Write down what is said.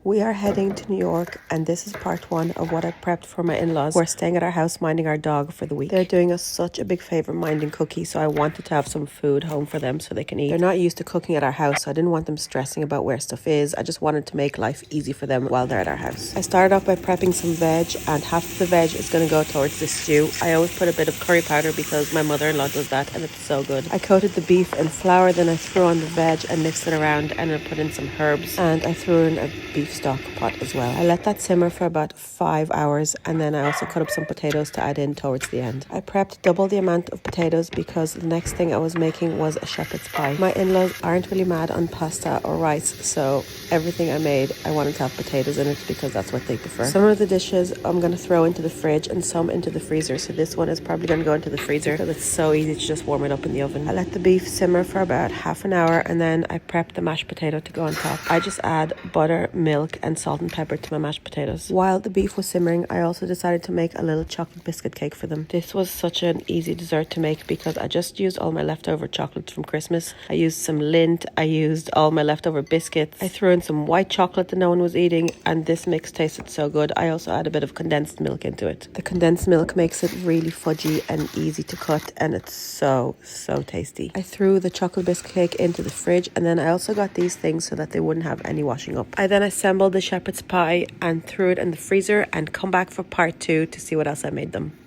We are heading to New York, and this is part one of what I prepped for my in-laws who are staying at our house minding our dog for the week. They're doing us such a big favor minding Cookie, so I wanted to have some food home for them so they can eat. They're not used to cooking at our house, so I didn't want them stressing about where stuff is. I just wanted to make life easy for them while they're at our house. I started off by prepping some veg, and half of the veg is going to go towards the stew. I always put a bit of curry powder because my mother-in-law does that, and it's so good. I coated the beef in flour, then I threw on the veg and mixed it around, and I put in some herbs, and I threw in a beef stock pot as well. I let that simmer for about 5 hours, and then I also cut up some potatoes to add in towards the end. I prepped double the amount of potatoes because the next thing I was making was a shepherd's pie. My in-laws aren't really mad on pasta or rice, so everything I made I wanted to have potatoes in it because that's what they prefer. Some of the dishes I'm going to throw into the fridge and some into the freezer, so this one is probably going to go into the freezer because it's so easy to just warm it up in the oven. I let the beef simmer for about half an hour, and then I prepped the mashed potato to go on top. I just add butter, milk and salt and pepper to my mashed potatoes. While the beef was simmering, I also decided to make a little chocolate biscuit cake for them. This was such an easy dessert to make because I just used all my leftover chocolates from Christmas. I used some Lindt, I used all my leftover biscuits, I threw in some white chocolate that no one was eating, and this mix tasted so good. I also add a bit of condensed milk into it. The condensed milk makes it really fudgy and easy to cut, and it's so tasty. I threw the chocolate biscuit cake into the fridge, and then I also got these things so that they wouldn't have any washing up. I then assembled the shepherd's pie and threw it in the freezer and come back for part 2 to see what else I made them.